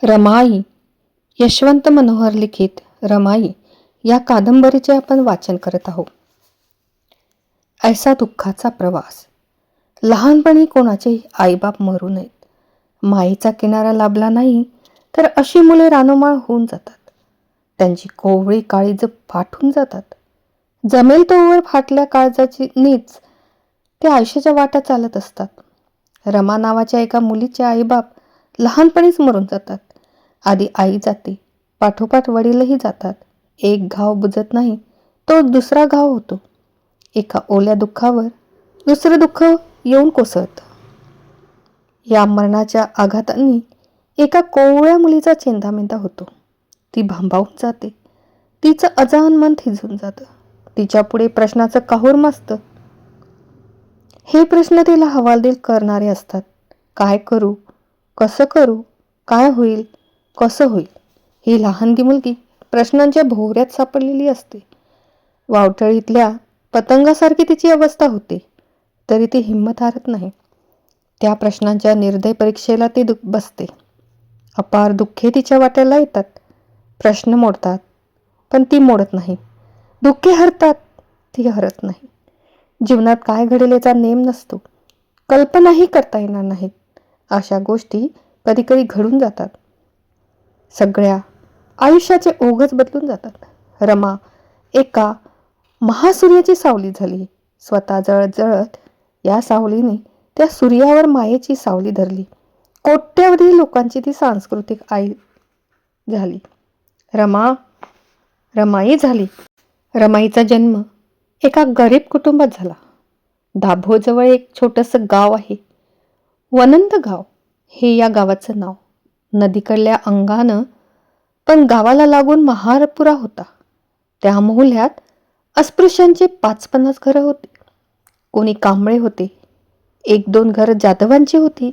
रमाई, यशवंत मनोहर लिखित रमाई या कादंबरीचे आपण वाचन करत आहोत. ऐसा दुःखाचा प्रवास. लहानपणी कोणाचेही आईबाप मरू नयेत. मायेचा किनारा लाभला नाही तर अशी मुले रानोमाळ होऊन जातात. त्यांची कोवळी काळीज फाटून जातात. जमेल तोवर फाटल्या काळजाची नीच ते आयुष्याच्या वाटा चालत असतात. रमा नावाच्या एका मुलीचे आईबाप लहानपणीच मरून जातात. आधी आई जाते, पाठोपाठ वडीलही जातात. एक घाव बुजत नाही तो दुसरा घाव होतो. एका ओल्या दुःखावर दुसरं दुःख येऊन कोसळतं. या मरणाच्या आघातांनी एका कोवळ्या मुलीचा चेंदामेंदा होतो. ती भांबावून जाते. तिचं अजान मन थिजून जातं. तिच्या पुढे प्रश्नाचं काहूर माजतं. हे प्रश्न तिला हवालदिल करणारे असतात. काय करू, कसं करू, काय होईल, कसं होईल. ही लहानगी मुलगी प्रश्नांच्या भोवऱ्यात सापडलेली असते. वावटळीतल्या पतंगासारखी तिची अवस्था होते. तरी ती हिंमत हारत नाही. त्या प्रश्नांच्या निर्दय परीक्षेला ती बसते. अपार दुःखे तिच्या वाट्याला येतात. प्रश्न मोडतात, पण ती मोडत नाही. दुःखे हरतात, ती हरत नाही. जीवनात काय घडेल याचा नेम नसतो. कल्पनाही करता येणार नाहीत. अशा गोष्टी कधी कधी घडून जातात. सगळ्या आयुष्याचे ओघच बदलून जातात. रमा एका महासूर्याची सावली झाली. स्वतः जळत जळत या सावलीने त्या सूर्यावर मायेची सावली धरली. कोट्यवधी लोकांची ती सांस्कृतिक आई झाली. रमाई झाली. रमाईचा जन्म एका गरीब कुटुंबात झाला. दाभोजवळ एक छोटंसं गाव आहे. वनंत गाव हे या गावाचं नाव. नदीकडल्या अंगानं पण गावाला लागून महारपुरा होता. त्या मोहल्यात अस्पृश्यांची 5-50 घरं होती. कोणी कांबळे होते. 1-2 घरं जाधवांची होती.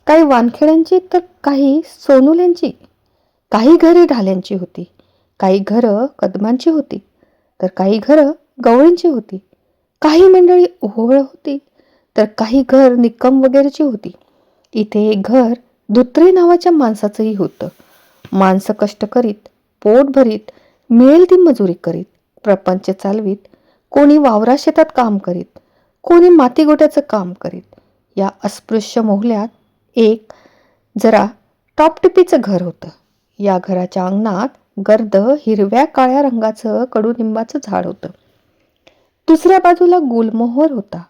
काही वानखेड्यांची तर काही सोनुल्यांची. काही घरे ढाल्यांची होती. काही घरं कदमांची होती तर काही घरं गवळींची होती. काही मंडळी ओहळ होती तर काही घर निक्कम वगैरेची होती. इथे एक घर धुत्रे नावाच्या माणसाचंही होतं. माणसं कष्ट करीत, पोट भरीत, मिळेल ती मजुरी करीत, प्रपंच चालवीत, कोणी वावरा शेतात काम करीत, कोणी मातीगोट्याचं काम करीत. या अस्पृश्य मोहल्यात एक जरा टॉपटिपीचं घर होतं. या घराच्या अंगणात गर्द हिरव्या काळ्या रंगाचं कडुनिंबाचं झाड होतं. दुसऱ्या बाजूला गुलमोहर होता.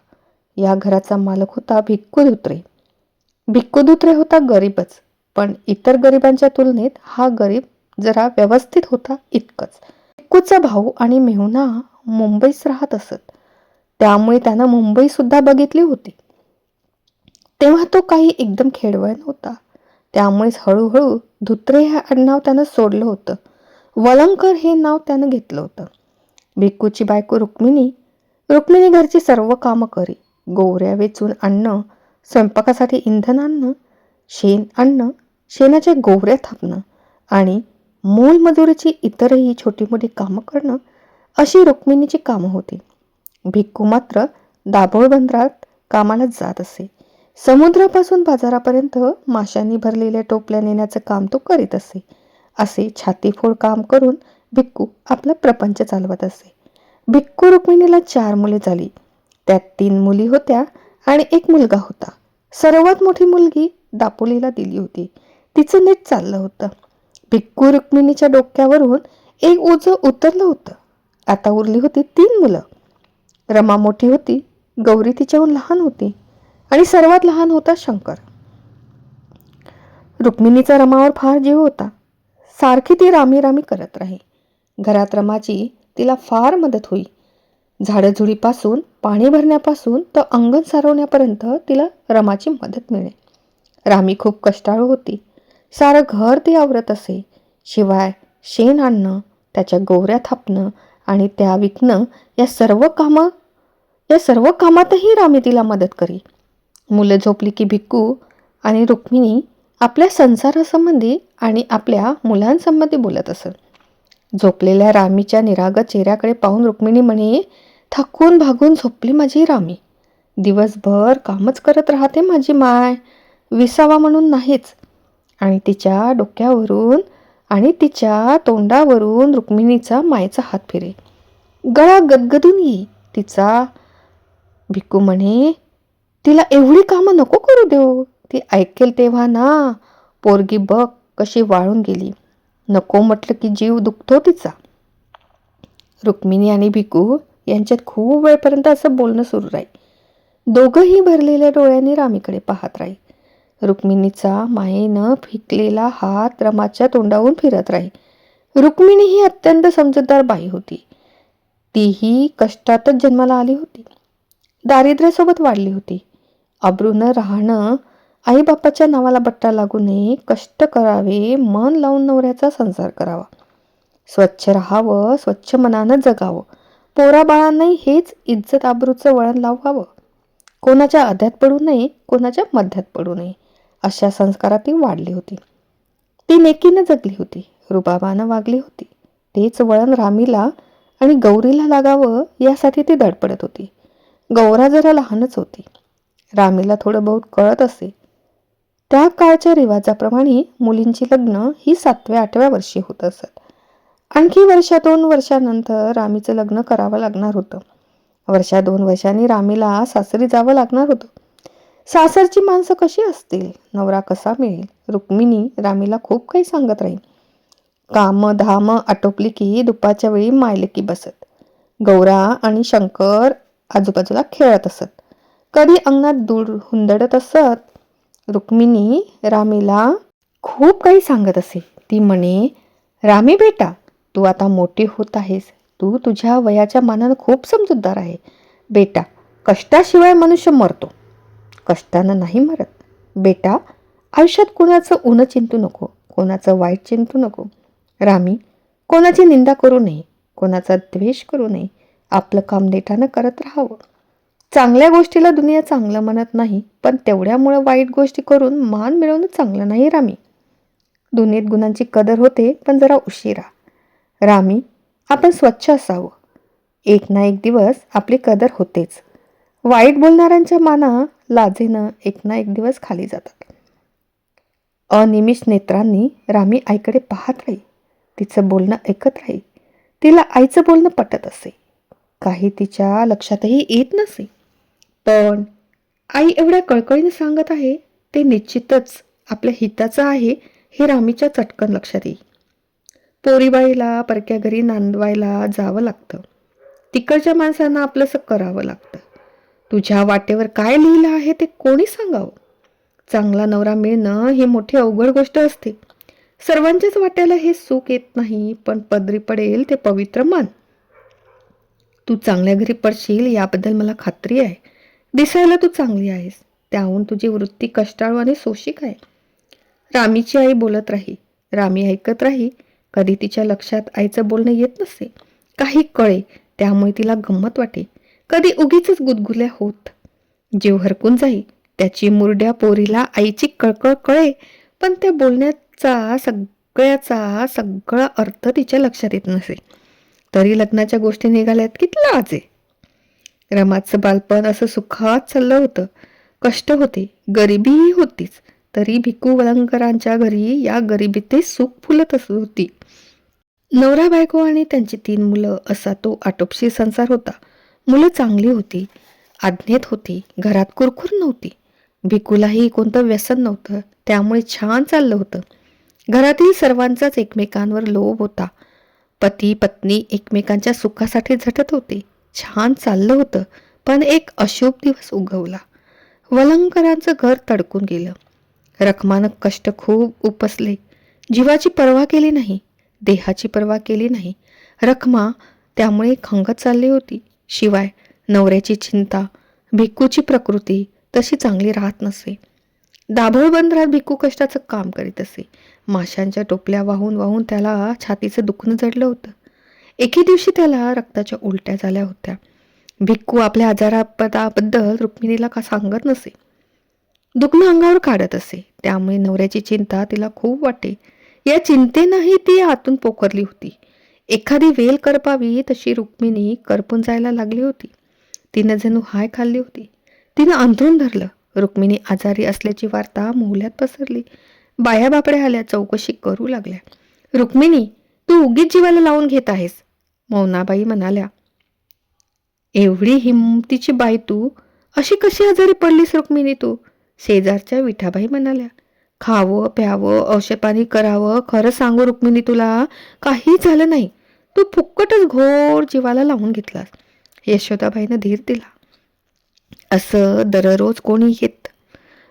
या घराचा मालक होता भिक्खू धुत्रे. भिक्खू धुत्रे होता गरीबच, पण इतर गरिबांच्या तुलनेत हा गरीब जरा व्यवस्थित होता इतकंच. भिक्खूचा भाऊ आणि मेहुणा मुंबईत राहत असत. त्यामुळे त्यानं मुंबई सुद्धा बघितली होती. तेव्हा तो काही एकदम खेडवळ नव्हता. त्यामुळेच हळूहळू धुत्रे हे आडनाव त्यानं सोडलं होतं. वलंकर हे नाव त्यानं घेतलं होतं. भिक्खूची बायको रुक्मिणी घरची सर्व कामं करी. गोवऱ्या वेचून आणणं, स्वयंपाकासाठी इंधन आणणं, शेण आणणं, शेणाच्या गोवऱ्या थापणं आणि मोलमजुरीची इतरही छोटी मोठी कामं करणं अशी रुक्मिणीची कामं होती. भिक्खू मात्र दाभोळ बंदरात कामाला जात असे. समुद्रापासून बाजारापर्यंत माशांनी भरलेल्या टोपल्या नेण्याचं काम तो करीत असे. असे छातीफोड काम करून भिक्खू आपला प्रपंच चालवत असे. भिक्खू रुक्मिणीला 4 मुले झाली. त्यात 3 मुली होत्या आणि 1 मुलगा होता. सर्वात मोठी मुलगी दापोलीला दिली होती. तिचं नीट चाललं होतं. भिक्खू रुक्मिणीच्या डोक्यावरून एक ओझं उतरलं होतं. आता उरली होती 3 मुलं. रमा मोठी होती. गौरी तिच्याहून लहान होती आणि सर्वात लहान होता शंकर. रुक्मिणीचा रमावर फार जीव होता. सारखी ती रामी करत राही. घरात रमाची तिला फार मदत होई. झाडझुडीपासून पाणी भरण्यापासून तर अंगण सारवण्यापर्यंत तिला रमाची मदत मिळे. रामी खूप कष्टाळू होती. सारं घर ती आवरत असे. शिवाय शेण आणणं, त्याच्या गोवऱ्या थापणं आणि त्या विकणं या सर्व कामातही रामी तिला मदत करी. मुलं झोपली की भिक्खू आणि रुक्मिणी आपल्या संसारासंबंधी आणि आपल्या मुलांसंबंधी बोलत असत. झोपलेल्या रामीच्या निरागस चेहऱ्याकडे पाहून रुक्मिणी म्हणे, थकून भागून झोपली माझी रामी. दिवसभर कामच करत राहते माझी माय, विसावा म्हणून नाहीच. आणि तिच्या डोक्यावरून आणि तिच्या तोंडावरून रुक्मिणीचा मायेचा हात फिरे. गळा गदगदून येई तिचा. भिक्खू म्हणे, तिला एवढी कामं नको करू देऊ. ती ऐकेल तेव्हा ना. पोरगी बघ कशी वाळून गेली. नको म्हटलं की जीव दुखतो तिचा. रुक्मिणी आणि भिक्खू यांच्यात खूप वेळपर्यंत असं बोलणं सुरू राहील. दोघंही भरलेल्या डोळ्यांनी रामीकडे पाहत राहील. रुक्मिणीचा मायेनं फिकलेला हात रमाच्या तोंडावरून फिरत राहील. रुक्मिणी ही अत्यंत समजूतदार बाई होती. तीही कष्टातच जन्माला आली होती. दारिद्र्यासोबत वाढली होती. अब्रूनं राहणं, आईबापाच्या नावाला बट्टा लागू नये, कष्ट करावे, मन लावून नवऱ्याचा संसार करावा, स्वच्छ राहावं, स्वच्छ मनानं जगावं, पोराबाळांनाही हेच इज्जत आबरूचं वळण लावावं, कोणाच्या अध्यात पडू नये, कोणाच्या मध्यात पडू नये, अशा संस्कारात ती वाढली होती. ती नेकीनं जगली होती, रुबाबानं वागली होती. तेच वळण रामीला आणि गौरीला लागावं यासाठी ती धडपडत होती. गौरा जरा लहानच होती. रामीला थोडं बहुत कळत असे. त्या काळच्या रिवाजाप्रमाणे मुलींची लग्न ही 7व्या-8व्या वर्षी होत असत. आणखी 1-2 वर्षानंतर रामीचं लग्न करावं लागणार होतं. 1-2 वर्षांनी रामीला सासरी जावं लागणार होतं. सासरची माणसं कशी असतील, नवरा कसा मिळेल, रुक्मिणी रामीला खूप काही सांगत राहील. काम धाम आटोपली की दुपारच्या वेळी मायलेकी बसत. गौरा आणि शंकर आजूबाजूला खेळत असत. कधी अंगणात दूर हुंदडत असत. रुक्मिणी रामीला खूप काही सांगत असे. ती म्हणे, रामी बेटा, तू आता मोठी होत आहेस. तू तुझ्या वयाच्या मानानं खूप समजूतदार आहे. बेटा, कष्टाशिवाय मनुष्य मरतो, कष्टानं नाही मरत. बेटा, आयुष्यात कोणाचं उणं चिंतू नको, कोणाचं वाईट चिंतू नको. रामी, कोणाची निंदा करू नये, कोणाचा द्वेष करू नये. आपलं काम नेटानं करत राहावं. चांगल्या गोष्टीला दुनिया चांगलं म्हणत नाही, पण तेवढ्यामुळं वाईट गोष्टी करून मान मिळवणं चांगलं नाही रामी. दुनियेत गुणांची कदर होते, पण जरा उशिरा. रामी, आपण स्वच्छ असावं. एक ना एक दिवस आपली कदर होतेच. वाईट बोलणाऱ्यांच्या माना लाजेनं एक ना एक दिवस खाली जातात. अनिमिष नेत्रांनी रामी आईकडे पाहत राही. तिचं बोलणं ऐकत राही. तिला आईचं बोलणं पटत असे. काही तिच्या लक्षातही येत नसे. पण आई एवढ्या कळकळीने सांगत आहे ते निश्चितच आपल्या हिताचं आहे हे रामीच्या चटकन लक्षात येईल. पोरीबाईला परक्या घरी नांदवायला जावं लागतं. तिकडच्या माणसांना आपलंसं करावं लागतं. तुझ्या वाटेवर काय लिहिलं आहे ते कोणी सांगावं. चांगला नवरा मिळणं ही मोठी अवघड गोष्ट असते. सर्वांच्याच वाट्याला हे सुख येत नाही, पण पदरी पडेल ते पवित्र मन. तू चांगल्या घरी पडशील याबद्दल मला खात्री आहे. दिसायला तू चांगली आहेस, त्याहून तुझी वृत्ती कष्टाळू आणि सोशिक आहे. रामीची आई बोलत राही. रामी ऐकत राही. कधी तिच्या लक्षात आईचं बोलणं येत नसे. काही कळे, त्यामुळे तिला गंमत वाटे. कधी उगीच गुदगुल्या होत. जीव हरकून जाई. त्याची मुरड्या पोरीला आईची कळकळ कळे, पण त्या बोलण्याचा सगळा अर्थ तिच्या लक्षात येत नसे. तरी लग्नाच्या गोष्टी निघाल्यात किती लाजे. रमाचं बालपण असं सुखात चाललं होतं. कष्ट होते, गरिबीही होतीच, तरी भिक्खू वलंगकरांच्या घरी या गरिबीतही सुख फुलत होती. नवरा बायको आणि त्यांची 3 मुलं असा तो आटोपशी संसार होता. मुलं चांगली होती, आज्ञेत होती, घरात कुरकुर नव्हती. भिक्खूलाही कोणतं व्यसन नव्हतं, त्यामुळे छान चाललं होतं. घरातील सर्वांचाच एकमेकांवर लोभ होता. पती पत्नी एकमेकांच्या सुखासाठी झटत होते. छान चाललं होतं, पण एक अशुभ दिवस उगवला. वलंगकरांचं घर तडकून गेलं. रखमानं कष्ट खूप उपसले. जीवाची पर्वा केली नाही, देहाची पर्वा केली नाही. रखमा त्यामुळे खंगत चालली होती. शिवाय नवऱ्याची चिंता, भिक्खूची प्रकृती तशी चांगली राहत नसे. दाभोळ बंदरात भिक्खू कष्टाचं काम करीत असे. माशांच्या टोपल्या वाहून वाहून त्याला छातीचं दुखणं जडलं होतं. एके दिवशी त्याला रक्ताच्या उलट्या झाल्या होत्या. भिक्खू आपल्या आजाराबद्दल रुक्मिणीला का सांगत नसे. दुखणं अंगावर काढत असे. त्यामुळे नवऱ्याची चिंता तिला खूप वाटे. या चिंतेनंही ती आतून पोखरली होती. एखादी वेल करपावी तशी रुक्मिणी करपून जायला लागली होती. तिनं जणू हाय खाल्ली होती. तिनं अंथरूण धरलं. रुक्मिणी आजारी असल्याची वार्ता मोहल्यात पसरली. बाया बापड्या आल्या, चौकशी करू लागल्या. रुक्मिणी, तू उगीच जीवाला लावून घेत आहेस. मौनाबाई म्हणाल्या, एवढी हिमतीची बाई तू, अशी कशी आजारी पडलीस रुक्मिणी तू? शेजारच्या विठाबाई म्हणाल्या, खावं प्यावं औषधपाणी करावं, खरं सांगू रुक्मिणी तुला काहीच झालं नाही. तू फुक्कटच घोर जीवाला लावून घेतलास. यशोदाबाईनं धीर दिला. असं दररोज कोणी येत.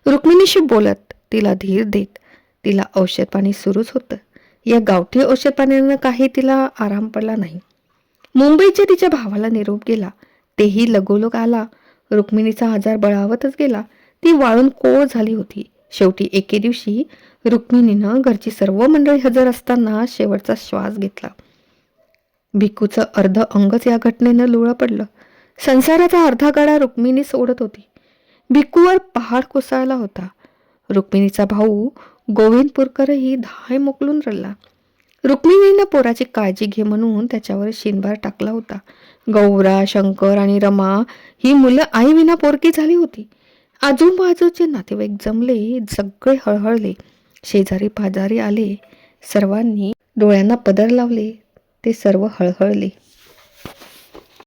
रुक्मिणीशी बोलत, तिला धीर देत. तिला औषधपाणी सुरूच होतं. या गावठी औषधपाण्यानं काही तिला आराम पडला नाही. मुंबईच्या तिच्या भावाला निरोप गेला. तेही लगोलग आला. रुक्मिणीचा आजार बळावतच गेला. ती वाळून कोळ झाली होती. शेवटी एके दिवशी रुक्मिणीनं घरची सर्व मंडळी हजर असताना शेवटचा श्वास घेतला. भिकूचं अर्ध अंगच या घटनेनं लुळं पडलं. संसाराचा अर्धा गाडा रुक्मिणी सोडत होती. भिकूवर पहाड कोसळला होता. रुक्मिणीचा भाऊ गोविंदपूरकरही धाय मोकलून रडला. रुक्मिणीनं पोराची काळजी घे म्हणून त्याच्यावर शिनभार टाकला होता. गौरा, शंकर आणि रमा ही मुलं आईविना पोरकी झाली होती. आजूबाजूचे नातेवाईक जमले, सगळे हळहळले. शेजारी पाजारी आले. सर्वांनी डोळ्यांना पदर लावले. ते सर्व हळहळले.